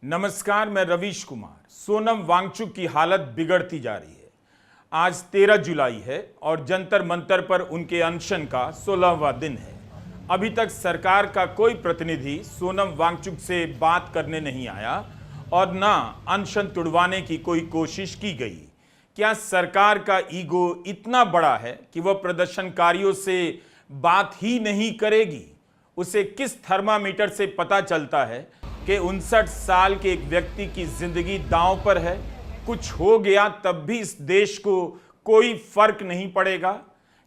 नमस्कार, मैं रवीश कुमार। सोनम वांगचुक की हालत बिगड़ती जा रही है। आज 13 जुलाई है और जंतर मंतर पर उनके अनशन का 16वां दिन है। अभी तक सरकार का कोई प्रतिनिधि सोनम वांगचुक से बात करने नहीं आया और ना अनशन तुड़वाने की कोई कोशिश की गई। क्या सरकार का ईगो इतना बड़ा है कि वह प्रदर्शनकारियों से बात ही नहीं करेगी? उसे किस थर्मामीटर से पता चलता है कि 59 साल के एक व्यक्ति की जिंदगी दांव पर है? कुछ हो गया तब भी इस देश को कोई फर्क नहीं पड़ेगा?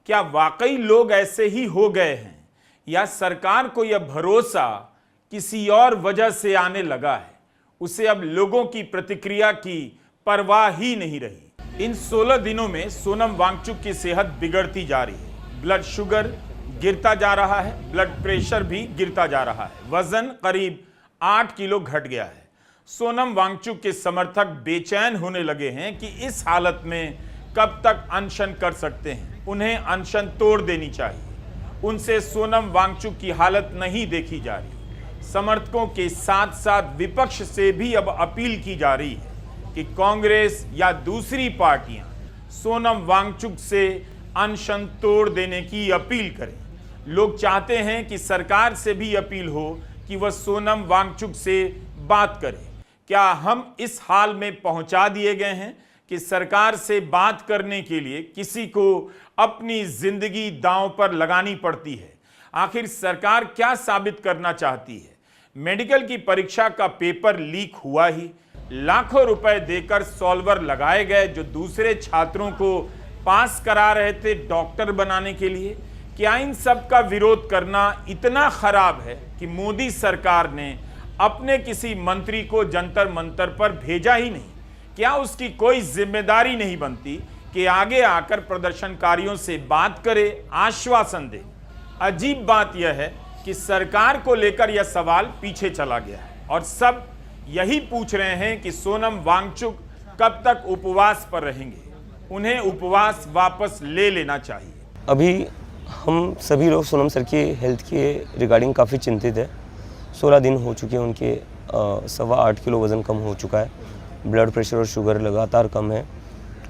क्या वाकई लोग ऐसे ही हो गए हैं या सरकार को यह भरोसा किसी और वजह से आने लगा है? उसे अब लोगों की प्रतिक्रिया की परवाह ही नहीं रही। इन 16 दिनों में सोनम वांगचुक की सेहत बिगड़ती जा रही है। ब्लड शुगर गिरता जा रहा है, ब्लड प्रेशर भी गिरता जा रहा है, वजन करीब 8 किलो घट गया है। सोनम वांगचुक के समर्थक बेचैन होने लगे हैं कि इस हालत में कब तक अनशन कर सकते हैं। उन्हें अनशन तोड़ देनी चाहिए। उनसे सोनम वांगचुक की हालत नहीं देखी जा रही। समर्थकों के साथ साथ विपक्ष से भी अब अपील की जा रही है कि कांग्रेस या दूसरी पार्टियां सोनम वांगचुक से अनशन तोड़ देने की अपील करें। लोग चाहते हैं कि सरकार से भी अपील हो कि वह सोनम वांगचुक से बात करे। क्या हम इस हाल में पहुंचा दिए गए हैं कि सरकार से बात करने के लिए किसी को अपनी जिंदगी दांव पर लगानी पड़ती है? आखिर सरकार क्या साबित करना चाहती है? मेडिकल की परीक्षा का पेपर लीक हुआ ही, लाखों रुपए देकर सॉल्वर लगाए गए जो दूसरे छात्रों को पास करा रहे थे डॉक्टर बनाने के लिए। क्या इन सब का विरोध करना इतना खराब है कि मोदी सरकार ने अपने किसी मंत्री को जंतर मंतर पर भेजा ही नहीं? क्या उसकी कोई जिम्मेदारी नहीं बनती कि आगे आकर प्रदर्शनकारियों से बात करे, आश्वासन दे? अजीब बात यह है कि सरकार को लेकर यह सवाल पीछे चला गया है और सब यही पूछ रहे हैं कि सोनम वांगचुक कब तक उपवास पर रहेंगे। उन्हें उपवास वापस ले लेना चाहिए। अभी हम सभी लोग सोनम सर की हेल्थ के रिगार्डिंग काफ़ी चिंतित है। 16 दिन हो चुके हैं, उनके 8.25 किलो वज़न कम हो चुका है, ब्लड प्रेशर और शुगर लगातार कम है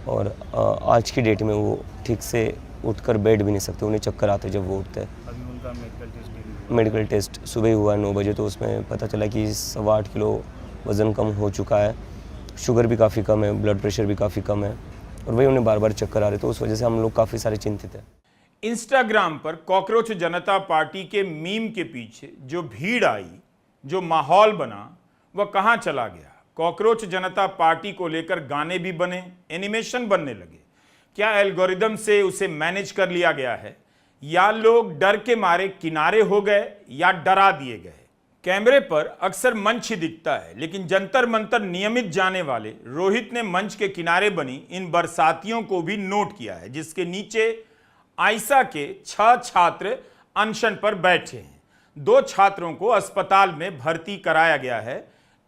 और आज की डेट में वो ठीक से उठकर बैठ भी नहीं सकते, उन्हें चक्कर आते जब वो उठते हैं। अभी उनका मेडिकल टेस्ट सुबह हुआ 9 बजे, तो उसमें पता चला कि 8.25 किलो वज़न कम हो चुका है, शुगर भी काफ़ी कम है, ब्लड प्रेशर भी काफ़ी कम है और वही उन्हें बार बार चक्कर आ रहे, तो उस वजह से हम लोग काफ़ी सारे चिंतित हैं। इंस्टाग्राम पर कॉकरोच जनता पार्टी के मीम के पीछे जो भीड़ आई, जो माहौल बना, वह कहां चला गया? कॉकरोच जनता पार्टी को लेकर गाने भी बने, एनिमेशन बनने लगे। क्या एल्गोरिदम से उसे मैनेज कर लिया गया है या लोग डर के मारे किनारे हो गए या डरा दिए गए? कैमरे पर अक्सर मंच ही दिखता है, लेकिन जंतर मंतर नियमित जाने वाले रोहित ने मंच के किनारे बनी इन बरसातियों को भी नोट किया है, जिसके नीचे आयशा के 6 छात्र अनशन पर बैठे हैं। 2 छात्रों को अस्पताल में भर्ती कराया गया है।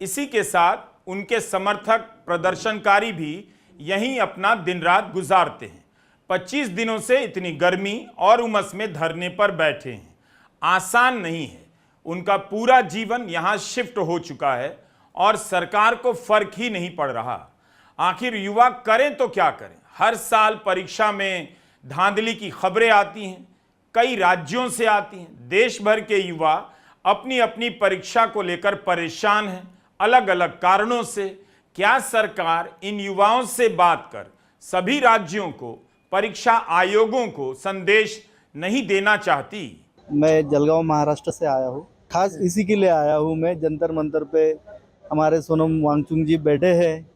इसी के साथ उनके समर्थक प्रदर्शनकारी भी यहीं अपना दिन रात गुजारते हैं। 25 दिनों से इतनी गर्मी और उमस में धरने पर बैठे हैं। आसान नहीं है। उनका पूरा जीवन यहां शिफ्ट हो चुका है और सरकार को फर्क ही नहीं पड़ रहा। आखिर युवा करें तो क्या करें? हर साल परीक्षा में धांधली की खबरें आती हैं, कई राज्यों से आती हैं। देश भर के युवा अपनी अपनी परीक्षा को लेकर परेशान हैं, अलग अलग कारणों से। क्या सरकार इन युवाओं से बात कर सभी राज्यों को, परीक्षा आयोगों को संदेश नहीं देना चाहती? मैं जलगांव महाराष्ट्र से आया हूँ। खास इसी के लिए आया हूँ मैं। जंतर मंतर पे हमारे सोनम वांगचुक जी बैठे हैं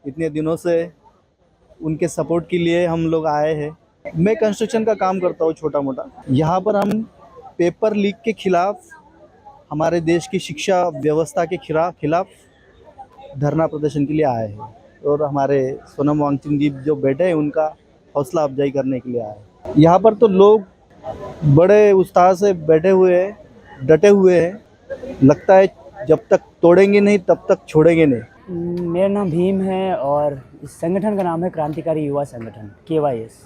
इतने दिनों से, उनके सपोर्ट के लिए हम लोग आए हैं। मैं कंस्ट्रक्शन का काम करता हूँ छोटा मोटा। यहाँ पर हम पेपर लीक के खिलाफ, हमारे देश की शिक्षा व्यवस्था के खिलाफ धरना प्रदर्शन के लिए आए हैं और हमारे सोनम वांगचुक जी जो बैठे हैं उनका हौसला अफजाई करने के लिए आए हैं। यहाँ पर तो लोग बड़े उत्साह से बैठे हुए हैं, डटे हुए हैं। लगता है जब तक तोड़ेंगे नहीं तब तक छोड़ेंगे नहीं। मेरा नाम भीम है और इस संगठन का नाम है क्रांतिकारी युवा संगठन KYS।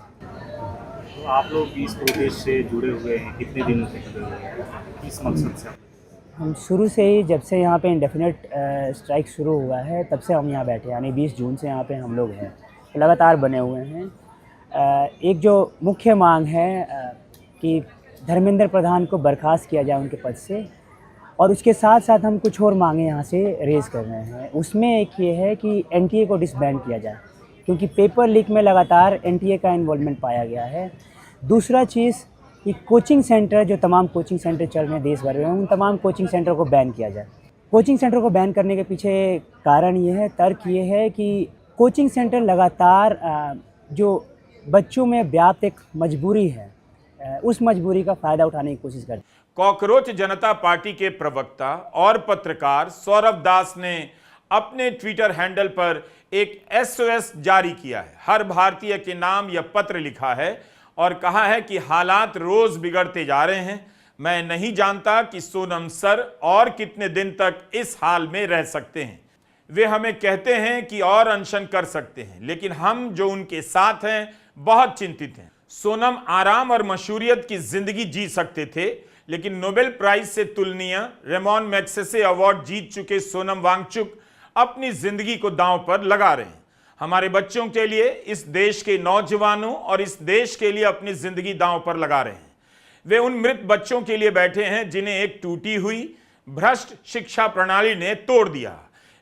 तो आप लोग इस प्रोटेस्ट से जुड़े हुए हैं, कितने दिनों से जुड़े हुए हैं, किस मकसद से? हम शुरू से ही, जब से यहाँ पे इंडेफिनेट स्ट्राइक शुरू हुआ है, तब से हम यहाँ बैठे, यानी 20 जून से यहाँ पे हम लोग हैं, लगातार बने हुए हैं। एक जो मुख्य मांग है कि धर्मेंद्र प्रधान को बर्खास्त किया जाए उनके पद से, और उसके साथ साथ हम कुछ और मांगे यहाँ से रेज़ कर रहे हैं। उसमें एक ये है कि एनटीए को डिसबैंड किया जाए, क्योंकि पेपर लीक में लगातार एनटीए का इन्वॉल्वमेंट पाया गया है। दूसरा चीज़ कि कोचिंग सेंटर, जो तमाम कोचिंग सेंटर चल रहे हैं देश भर में, उन तमाम कोचिंग सेंटर को बैन किया जाए। कोचिंग सेंटर को बैन करने के पीछे कारण ये है, तर्क ये है कि कोचिंग सेंटर लगातार जो बच्चों में व्याप्त एक मजबूरी है, उस मजबूरी का फ़ायदा उठाने की कोशिश करते हैं। कॉकरोच जनता पार्टी के प्रवक्ता और पत्रकार सौरभ दास ने अपने ट्विटर हैंडल पर एक SOS जारी किया है। हर भारतीय के नाम यह पत्र लिखा है और कहा है कि हालात रोज बिगड़ते जा रहे हैं। मैं नहीं जानता कि सोनम सर और कितने दिन तक इस हाल में रह सकते हैं। वे हमें कहते हैं कि और अनशन कर सकते हैं, लेकिन हम जो उनके साथ हैं बहुत चिंतित हैं। सोनम आराम और मशहूरियत की जिंदगी जी सकते थे, लेकिन नोबेल प्राइज से तुलनीय रेमॉन मैग्सेसे अवार्ड जीत चुके सोनम वांगचुक अपनी जिंदगी को दांव पर लगा रहे हैं। हमारे बच्चों के लिए, इस देश के नौजवानों और इस देश के लिए अपनी जिंदगी दांव पर लगा रहे हैं। वे उन मृत बच्चों के लिए बैठे हैं जिन्हें एक टूटी हुई भ्रष्ट शिक्षा प्रणाली ने तोड़ दिया।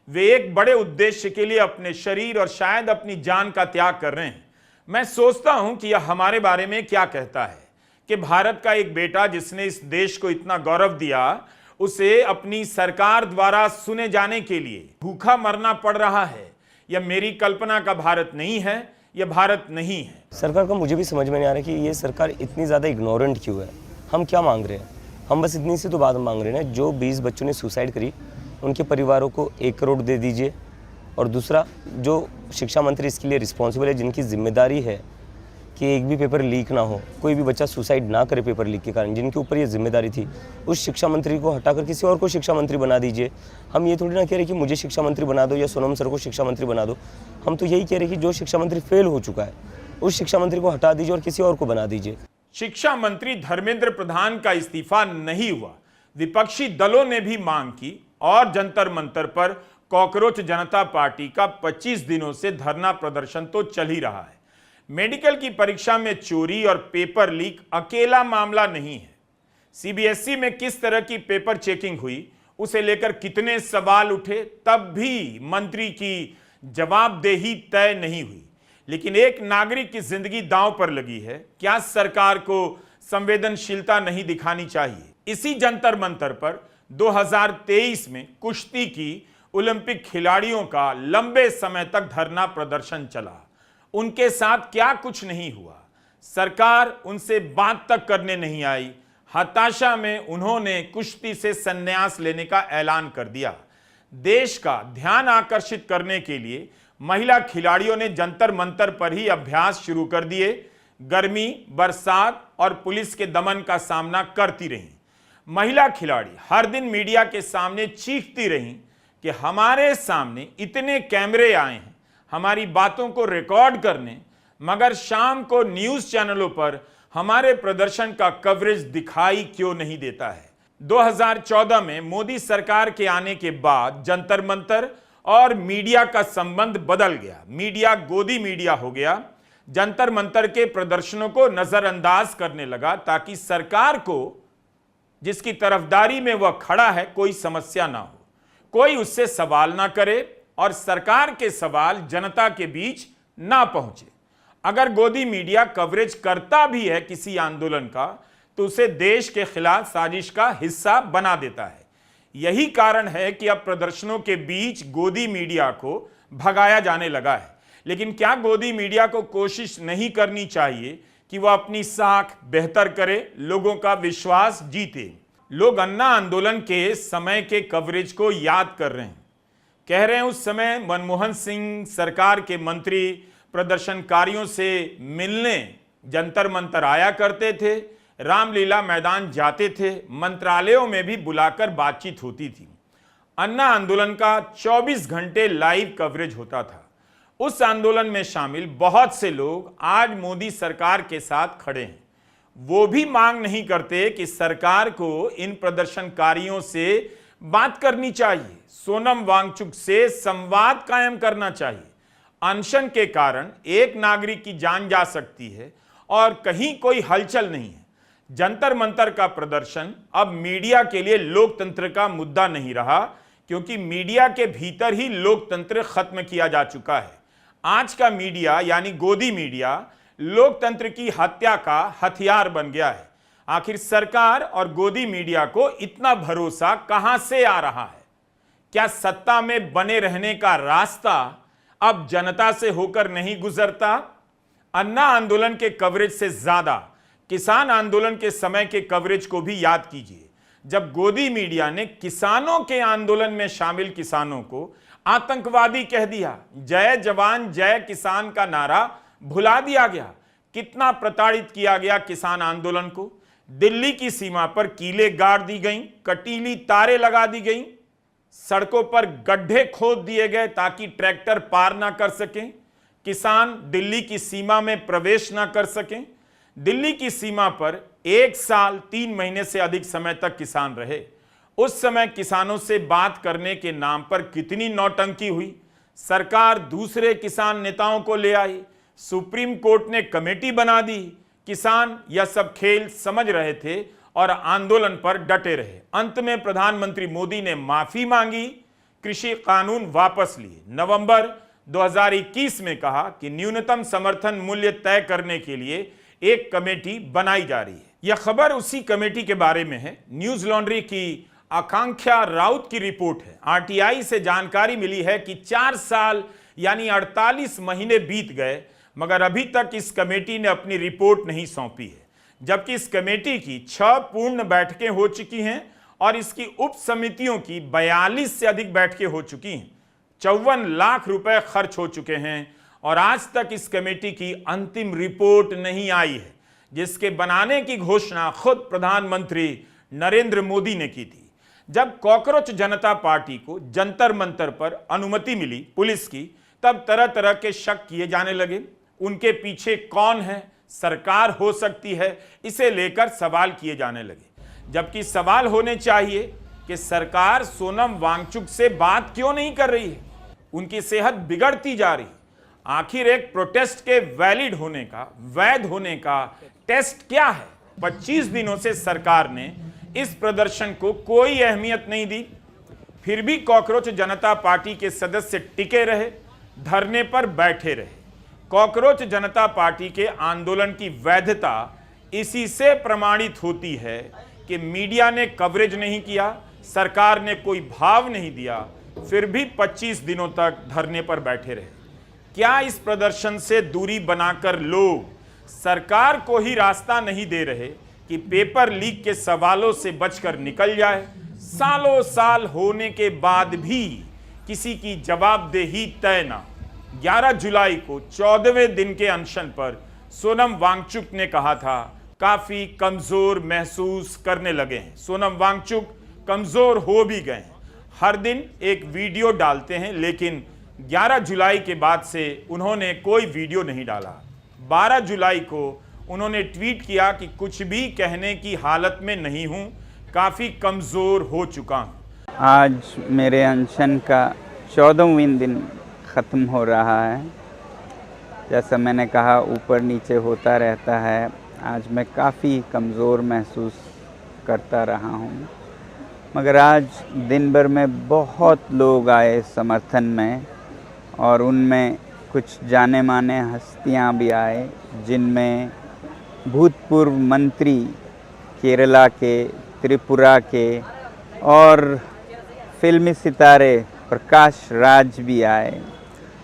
वे एक बड़े उद्देश्य के लिए अपने शरीर और शायद अपनी जान का त्याग कर रहे हैं। मैं सोचता हूं कि यह हमारे बारे में क्या कहता है कि भारत का एक बेटा जिसने इस देश को इतना गौरव दिया, उसे अपनी सरकार द्वारा सुने जाने के लिए भूखा मरना पड़ रहा है। यह मेरी कल्पना का भारत नहीं है, यह भारत नहीं है। सरकार का मुझे भी समझ में नहीं आ रहा कि ये सरकार इतनी ज़्यादा इग्नोरेंट क्यों है। हम क्या मांग रहे हैं? हम बस इतनी सी तो बात मांग रहे हैं, जो 20 बच्चों ने सुसाइड करी उनके परिवारों को 1 करोड़ दे दीजिए, और दूसरा जो शिक्षा मंत्री इसके लिए रिस्पॉन्सिबल है, जिनकी जिम्मेदारी है कि एक भी पेपर लीक ना हो, कोई भी बच्चा सुसाइड ना करे पेपर लीक के कारण, जिनके ऊपर ये जिम्मेदारी थी, उस शिक्षा मंत्री को हटाकर किसी और को शिक्षा मंत्री बना दीजिए। हम ये थोड़ी ना कह रहे कि मुझे शिक्षा मंत्री बना दो या सोनम सर को शिक्षा मंत्री बना दो। हम तो यही कह रहे कि जो शिक्षा मंत्री फेल हो चुका है उस शिक्षा मंत्री को हटा दीजिए और किसी और को बना दीजिए। शिक्षा मंत्री धर्मेंद्र प्रधान का इस्तीफा नहीं हुआ। विपक्षी दलों ने भी मांग की और जंतर मंतर पर कॉकरोच जनता पार्टी का 25 दिनों से धरना प्रदर्शन तो चल ही रहा है। मेडिकल की परीक्षा में चोरी और पेपर लीक अकेला मामला नहीं है। CBSE में किस तरह की पेपर चेकिंग हुई, उसे लेकर कितने सवाल उठे, तब भी मंत्री की जवाबदेही तय नहीं हुई। लेकिन एक नागरिक की जिंदगी दांव पर लगी है। क्या सरकार को संवेदनशीलता नहीं दिखानी चाहिए? इसी जंतर मंतर पर 2023 में कुश्ती की ओलंपिक खिलाड़ियों का लंबे समय तक धरना प्रदर्शन चला। उनके साथ क्या कुछ नहीं हुआ। सरकार उनसे बात तक करने नहीं आई। हताशा में उन्होंने कुश्ती से संन्यास लेने का ऐलान कर दिया। देश का ध्यान आकर्षित करने के लिए महिला खिलाड़ियों ने जंतर मंतर पर ही अभ्यास शुरू कर दिए। गर्मी, बरसात और पुलिस के दमन का सामना करती रहीं। महिला खिलाड़ी हर दिन मीडिया के सामने चीखती रहीं कि हमारे सामने इतने कैमरे आए हैं हमारी बातों को रिकॉर्ड करने, मगर शाम को न्यूज चैनलों पर हमारे प्रदर्शन का कवरेज दिखाई क्यों नहीं देता है। 2014 में मोदी सरकार के आने के बाद जंतर मंतर और मीडिया का संबंध बदल गया। मीडिया गोदी मीडिया हो गया। जंतर मंतर के प्रदर्शनों को नजरअंदाज करने लगा ताकि सरकार को, जिसकी तरफदारी में वह खड़ा है, कोई समस्या ना हो, कोई उससे सवाल ना करे और सरकार के सवाल जनता के बीच ना पहुंचे। अगर गोदी मीडिया कवरेज करता भी है किसी आंदोलन का, तो उसे देश के खिलाफ साजिश का हिस्सा बना देता है। यही कारण है कि अब प्रदर्शनों के बीच गोदी मीडिया को भगाया जाने लगा है। लेकिन क्या गोदी मीडिया को कोशिश नहीं करनी चाहिए कि वह अपनी साख बेहतर करे, लोगों का विश्वास जीते? लोग अन्ना आंदोलन के समय के कवरेज को याद कर रहे हैं। कह रहे हैं उस समय मनमोहन सिंह सरकार के मंत्री प्रदर्शनकारियों से मिलने जंतर मंतर आया करते थे, रामलीला मैदान जाते थे, मंत्रालयों में भी बुलाकर बातचीत होती थी। अन्ना आंदोलन का 24 घंटे लाइव कवरेज होता था। उस आंदोलन में शामिल बहुत से लोग आज मोदी सरकार के साथ खड़े हैं। वो भी मांग नहीं करते कि सरकार को इन प्रदर्शनकारियों से बात करनी चाहिए, सोनम वांगचुक से संवाद कायम करना चाहिए। अनशन के कारण एक नागरिक की जान जा सकती है और कहीं कोई हलचल नहीं है। जंतर मंतर का प्रदर्शन अब मीडिया के लिए लोकतंत्र का मुद्दा नहीं रहा, क्योंकि मीडिया के भीतर ही लोकतंत्र खत्म किया जा चुका है। आज का मीडिया यानी गोदी मीडिया लोकतंत्र की हत्या का हथियार बन गया है। आखिर सरकार और गोदी मीडिया को इतना भरोसा कहां से आ रहा है? क्या सत्ता में बने रहने का रास्ता अब जनता से होकर नहीं गुजरता? अन्ना आंदोलन के कवरेज से ज्यादा किसान आंदोलन के समय के कवरेज को भी याद कीजिए, जब गोदी मीडिया ने किसानों के आंदोलन में शामिल किसानों को आतंकवादी कह दिया, जय जवान जय किसान का नारा भुला दिया गया। कितना प्रताड़ित किया गया किसान आंदोलन को। दिल्ली की सीमा पर कीले गाड़ दी गईं, कटीली तारें लगा दी गईं, सड़कों पर गड्ढे खोद दिए गए ताकि ट्रैक्टर पार ना कर सकें, किसान दिल्ली की सीमा में प्रवेश ना कर सकें। दिल्ली की सीमा पर 1 साल 3 महीने से अधिक समय तक किसान रहे। उस समय किसानों से बात करने के नाम पर कितनी नौटंकी हुई। सरकार दूसरे किसान नेताओं को ले आई, सुप्रीम कोर्ट ने कमेटी बना दी। किसान यह सब खेल समझ रहे थे और आंदोलन पर डटे रहे। अंत में प्रधानमंत्री मोदी ने माफी मांगी, कृषि कानून वापस लिए। नवंबर 2021 में कहा कि न्यूनतम समर्थन मूल्य तय करने के लिए एक कमेटी बनाई जा रही है। यह खबर उसी कमेटी के बारे में है। न्यूज लॉन्ड्री की आकांक्षा राउत की रिपोर्ट है। आरटीआई से जानकारी मिली है कि 4 साल यानी 48 महीने बीत गए, मगर अभी तक इस कमेटी ने अपनी रिपोर्ट नहीं सौंपी है। जबकि इस कमेटी की 6 पूर्ण बैठकें हो चुकी हैं और इसकी उप समितियों की 42 से अधिक बैठकें हो चुकी हैं। 54 लाख रुपए खर्च हो चुके हैं और आज तक इस कमेटी की अंतिम रिपोर्ट नहीं आई है, जिसके बनाने की घोषणा खुद प्रधानमंत्री नरेंद्र मोदी ने की थी। जब कॉकरोच जनता पार्टी को जंतर मंतर पर अनुमति मिली पुलिस की, तब तरह तरह के शक किए जाने लगे। उनके पीछे कौन है? सरकार हो सकती है, इसे लेकर सवाल किए जाने लगे। जबकि सवाल होने चाहिए कि सरकार सोनम वांगचुक से बात क्यों नहीं कर रही है? उनकी सेहत बिगड़ती जा रही। आखिर एक प्रोटेस्ट के वैलिड होने का, वैध होने का टेस्ट क्या है? 25 दिनों से सरकार ने इस प्रदर्शन को कोई अहमियत नहीं दी, फिर भी कॉकरोच जनता पार्टी के सदस्य टिके रहे, धरने पर बैठे रहे। कॉकरोच जनता पार्टी के आंदोलन की वैधता इसी से प्रमाणित होती है कि मीडिया ने कवरेज नहीं किया, सरकार ने कोई भाव नहीं दिया, फिर भी 25 दिनों तक धरने पर बैठे रहे। क्या इस प्रदर्शन से दूरी बनाकर लोग सरकार को ही रास्ता नहीं दे रहे कि पेपर लीक के सवालों से बचकर निकल जाए? सालों साल होने के बाद भी किसी की जवाबदेही तय ना। 11 जुलाई को 14वें दिन के अनशन पर सोनम वांगचुक ने कहा था, काफी कमजोर महसूस करने लगे हैं। सोनम वांगचुक कमजोर हो भी गए हैं, हर दिन एक वीडियो डालते हैं, लेकिन 11 जुलाई के बाद से उन्होंने कोई वीडियो नहीं डाला। 12 जुलाई को उन्होंने ट्वीट किया कि कुछ भी कहने की हालत में नहीं हूं, काफी कमजोर हो चुका हूं। आज मेरे अनशन का 14वां दिन ख़त्म हो रहा है। जैसा मैंने कहा, ऊपर नीचे होता रहता है। आज मैं काफ़ी कमज़ोर महसूस करता रहा हूँ, मगर आज दिन भर में बहुत लोग आए समर्थन में, और उनमें कुछ जाने माने हस्तियाँ भी आए, जिनमें भूतपूर्व मंत्री केरला के, त्रिपुरा के और फिल्मी सितारे प्रकाश राज भी आए।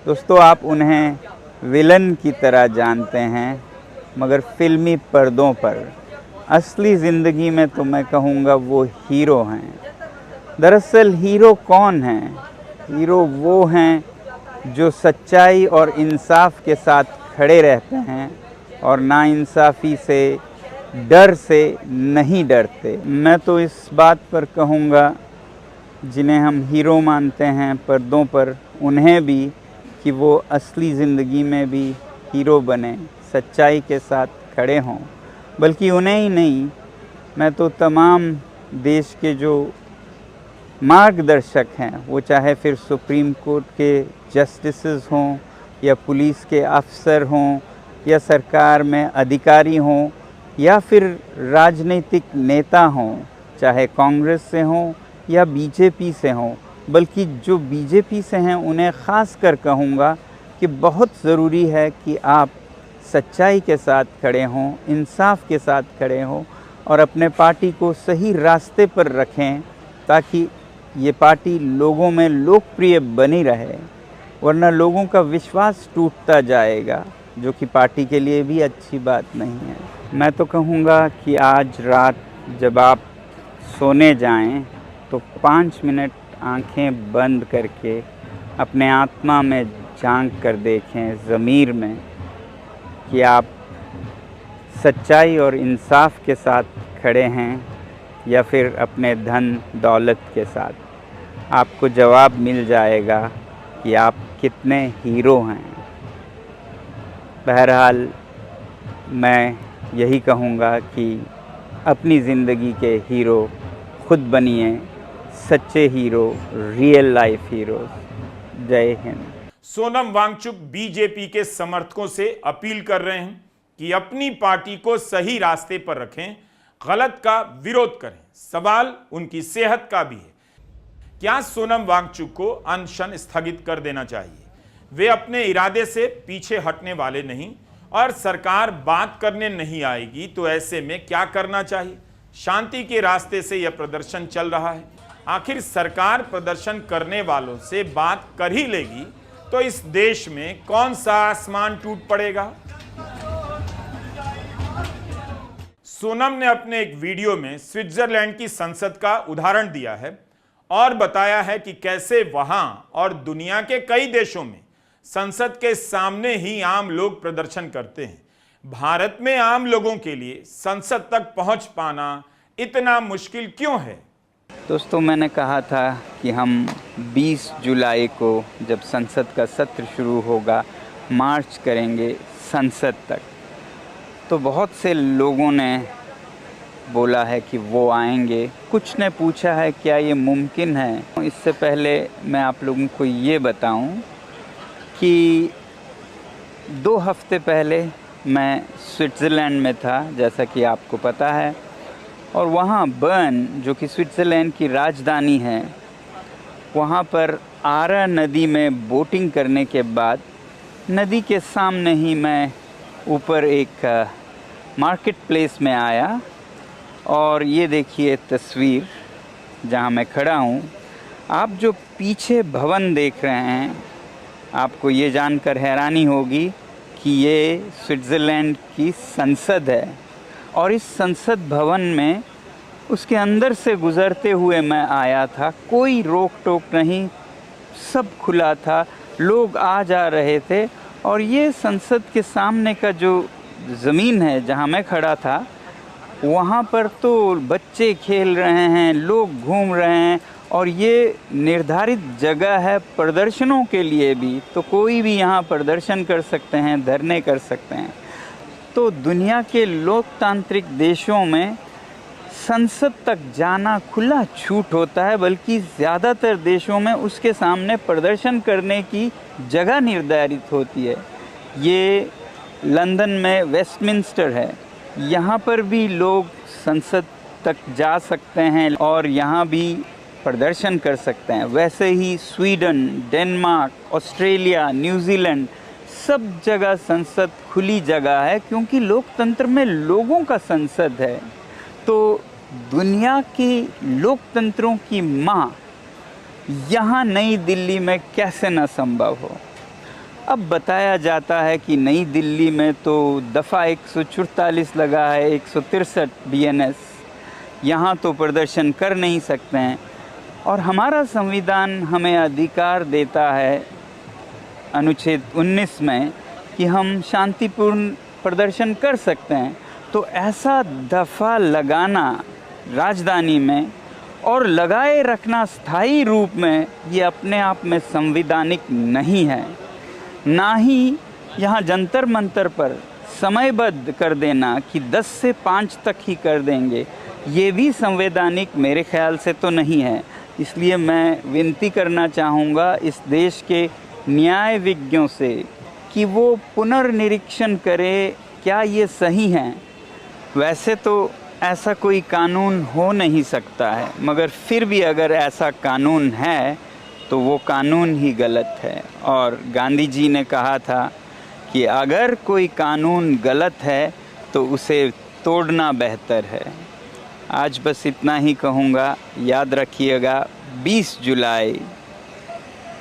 दोस्तों, आप उन्हें विलन की तरह जानते हैं, मगर फिल्मी पर्दों पर असली ज़िंदगी में तो मैं कहूँगा वो हीरो हैं। दरअसल हीरो कौन हैं? हीरो वो हैं जो सच्चाई और इंसाफ के साथ खड़े रहते हैं और नाइंसाफ़ी से, डर से नहीं डरते। मैं तो इस बात पर कहूँगा, जिन्हें हम हीरो मानते हैं पर्दों पर, उन्हें भी कि वो असली ज़िंदगी में भी हीरो बने, सच्चाई के साथ खड़े हों बल्कि उन्हें ही नहीं, मैं तो तमाम देश के जो मार्गदर्शक हैं, वो चाहे फिर सुप्रीम कोर्ट के जस्टिसेस हों या पुलिस के अफसर हों या सरकार में अधिकारी हों या फिर राजनीतिक नेता हों, चाहे कांग्रेस से हों या बीजेपी से हों, बल्कि जो बीजेपी से हैं उन्हें ख़ास कर कहूँगा कि बहुत ज़रूरी है कि आप सच्चाई के साथ खड़े हों, इंसाफ के साथ खड़े हों और अपने पार्टी को सही रास्ते पर रखें, ताकि ये पार्टी लोगों में लोकप्रिय बनी रहे, वरना लोगों का विश्वास टूटता जाएगा, जो कि पार्टी के लिए भी अच्छी बात नहीं है। मैं तो कहूँगा कि आज रात जब आप सोने जाएं तो 5 मिनट आंखें बंद करके अपने आत्मा में झांक कर देखें, ज़मीर में, कि आप सच्चाई और इंसाफ के साथ खड़े हैं या फिर अपने धन दौलत के साथ। आपको जवाब मिल जाएगा कि आप कितने हीरो हैं। बहरहाल मैं यही कहूँगा कि अपनी ज़िंदगी के हीरो खुद बनिए, सच्चे हीरो, रियल लाइफ हीरो। जय हिंद। सोनम वांगचुक बीजेपी के समर्थकों से अपील कर रहे हैं कि अपनी पार्टी को सही रास्ते पर रखें, गलत का विरोध करें। सवाल उनकी सेहत का भी है। क्या सोनम वांगचुक को अनशन स्थगित कर देना चाहिए? वे अपने इरादे से पीछे हटने वाले नहीं और सरकार बात करने नहीं आएगी, तो ऐसे में क्या करना चाहिए? शांति के रास्ते से यह प्रदर्शन चल रहा है। आखिर सरकार प्रदर्शन करने वालों से बात कर ही लेगी तो इस देश में कौन सा आसमान टूट पड़ेगा? सोनम ने अपने एक वीडियो में स्विट्जरलैंड की संसद का उदाहरण दिया है और बताया है कि कैसे वहां और दुनिया के कई देशों में संसद के सामने ही आम लोग प्रदर्शन करते हैं। भारत में आम लोगों के लिए संसद तक पहुंच पाना इतना मुश्किल क्यों है? दोस्तों, मैंने कहा था कि हम 20 जुलाई को जब संसद का सत्र शुरू होगा, मार्च करेंगे संसद तक। तो बहुत से लोगों ने बोला है कि वो आएंगे। कुछ ने पूछा है क्या ये मुमकिन है। इससे पहले मैं आप लोगों को ये बताऊं कि 2 हफ्ते पहले मैं स्विट्ज़रलैंड में था, जैसा कि आपको पता है, और वहाँ बर्न, जो कि स्विट्ज़रलैंड की राजधानी है, वहाँ पर आरा नदी में बोटिंग करने के बाद नदी के सामने ही मैं ऊपर एक मार्केट प्लेस में आया और ये देखिए तस्वीर जहाँ मैं खड़ा हूँ। आप जो पीछे भवन देख रहे हैं, आपको ये जानकर हैरानी होगी कि ये स्विट्ज़रलैंड की संसद है और इस संसद भवन में उसके अंदर से गुज़रते हुए मैं आया था। कोई रोक टोक नहीं, सब खुला था, लोग आ जा रहे थे। और ये संसद के सामने का जो ज़मीन है जहाँ मैं खड़ा था, वहाँ पर तो बच्चे खेल रहे हैं, लोग घूम रहे हैं और ये निर्धारित जगह है प्रदर्शनों के लिए भी। तो कोई भी यहाँ प्रदर्शन कर सकते हैं, धरने कर सकते हैं। तो दुनिया के लोकतांत्रिक देशों में संसद तक जाना खुला छूट होता है, बल्कि ज़्यादातर देशों में उसके सामने प्रदर्शन करने की जगह निर्धारित होती है। ये लंदन में वेस्टमिंस्टर है, यहाँ पर भी लोग संसद तक जा सकते हैं और यहाँ भी प्रदर्शन कर सकते हैं। वैसे ही स्वीडन, डेनमार्क, ऑस्ट्रेलिया, न्यूजीलैंड, सब जगह संसद खुली जगह है, क्योंकि लोकतंत्र में लोगों का संसद है। तो दुनिया के लोकतंत्रों की माँ यहाँ नई दिल्ली में कैसे न संभव हो। अब बताया जाता है कि नई दिल्ली में तो दफ़ा 144 लगा है, 163 BNS, यहाँ तो प्रदर्शन कर नहीं सकते हैं। और हमारा संविधान हमें अधिकार देता है अनुच्छेद 19 में कि हम शांतिपूर्ण प्रदर्शन कर सकते हैं। तो ऐसा दफ़ा लगाना राजधानी में और लगाए रखना स्थायी रूप में, ये अपने आप में संवैधानिक नहीं है। ना ही यहाँ जंतर मंतर पर समयबद्ध कर देना कि 10 से 5 तक ही कर देंगे, ये भी संवैधानिक मेरे ख्याल से तो नहीं है। इसलिए मैं विनती करना चाहूँगा इस देश के न्यायविज्ञों से कि वो पुनर्निरीक्षण करें क्या ये सही हैं। वैसे तो ऐसा कोई कानून हो नहीं सकता है, मगर फिर भी अगर ऐसा कानून है तो वो कानून ही गलत है। और गांधी जी ने कहा था कि अगर कोई कानून गलत है तो उसे तोड़ना बेहतर है। आज बस इतना ही कहूँगा, याद रखिएगा 20 जुलाई।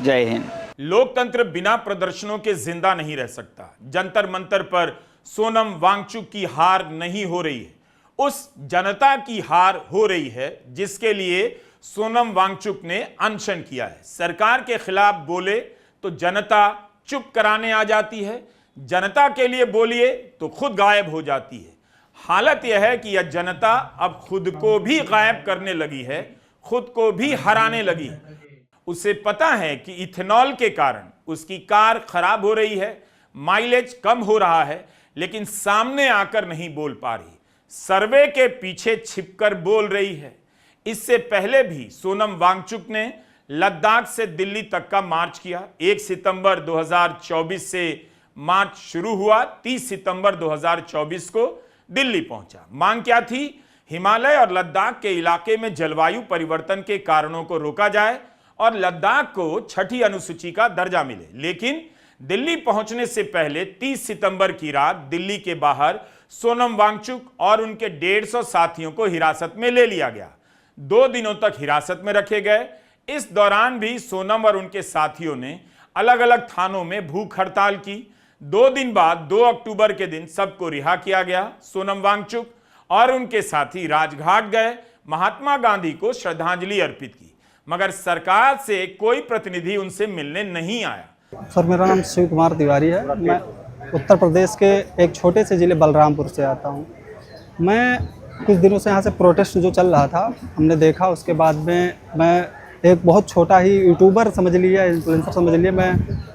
जय हिंद। लोकतंत्र बिना प्रदर्शनों के जिंदा नहीं रह सकता। जंतर मंतर पर सोनम वांगचुक की हार नहीं हो रही है, उस जनता की हार हो रही है जिसके लिए सोनम वांगचुक ने अनशन किया है। सरकार के खिलाफ बोले तो जनता चुप कराने आ जाती है, जनता के लिए बोलिए तो खुद गायब हो जाती है। हालत यह है कि यह जनता अब खुद को भी गायब करने लगी है, खुद को भी हराने लगी है। उसे पता है कि इथेनॉल के कारण उसकी कार खराब हो रही है, माइलेज कम हो रहा है, लेकिन सामने आकर नहीं बोल पा रही, सर्वे के पीछे छिपकर बोल रही है। इससे पहले भी सोनम वांगचुक ने लद्दाख से दिल्ली तक का मार्च किया। 1 सितंबर 2024 से मार्च शुरू हुआ, 30 सितंबर 2024 को दिल्ली पहुंचा। मांग क्या थी? हिमालय और लद्दाख के इलाके में जलवायु परिवर्तन के कारणों को रोका जाए और लद्दाख को 6ठी अनुसूची का दर्जा मिले। लेकिन दिल्ली पहुंचने से पहले 30 सितंबर की रात दिल्ली के बाहर सोनम वांगचुक और उनके 150 साथियों को हिरासत में ले लिया गया। 2 दिनों तक हिरासत में रखे गए। इस दौरान भी सोनम और उनके साथियों ने अलग अलग थानों में भूख हड़ताल की। 2 दिन बाद 2 अक्टूबर के दिन सबको रिहा किया गया। सोनम वांगचुक और उनके साथी राजघाट गए, महात्मा गांधी को श्रद्धांजलि अर्पित की, मगर सरकार से कोई प्रतिनिधि उनसे मिलने नहीं आया। सर, मेरा नाम शिव कुमार तिवारी है। मैं उत्तर प्रदेश के एक छोटे से ज़िले बलरामपुर से आता हूँ। मैं कुछ दिनों से यहाँ से प्रोटेस्ट जो चल रहा था हमने देखा, उसके बाद में मैं एक बहुत छोटा ही यूट्यूबर समझ लिया, इन्फ्लुएंसर समझ लिया। मैं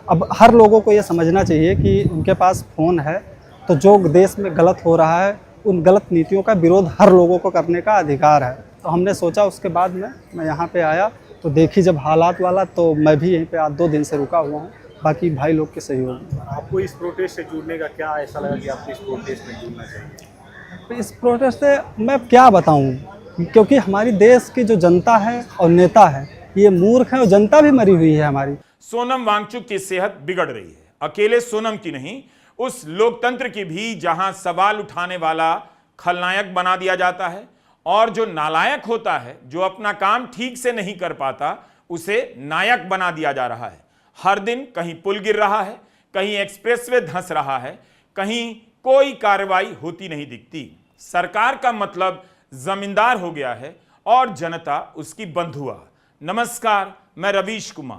अब हर लोगों को ये समझना चाहिए कि उनके पास फ़ोन है तो जो देश में गलत हो रहा है उन गलत नीतियों का विरोध हर लोगों को करने का अधिकार है। तो हमने सोचा, उसके बाद में मैं यहाँ पे आया तो देखी जब हालात वाला, तो मैं भी यहीं पे आज 2 दिन से रुका हुआ हूँ, बाकी भाई लोग के सहयोग। आपको इस प्रोटेस्ट से जुड़ने का क्या ऐसा लगा कि आपको इस प्रोटेस्ट में जुड़ना चाहिए? इस प्रोटेस्ट से मैं क्या बताऊं, क्योंकि हमारी देश की जो जनता है और नेता है ये मूर्ख है और जनता भी मरी हुई है हमारी। सोनम वांगचुक की सेहत बिगड़ रही है। अकेले सोनम की नहीं, उस लोकतंत्र की भी जहां सवाल उठाने वाला खलनायक बना दिया जाता है और जो नालायक होता है, जो अपना काम ठीक से नहीं कर पाता, उसे नायक बना दिया जा रहा है। हर दिन कहीं पुल गिर रहा है, कहीं एक्सप्रेसवे धंस रहा है, कहीं कोई कार्रवाई होती नहीं दिखती। सरकार का मतलब जमींदार हो गया है और जनता उसकी बंधुआ। नमस्कार, मैं रवीश कुमार।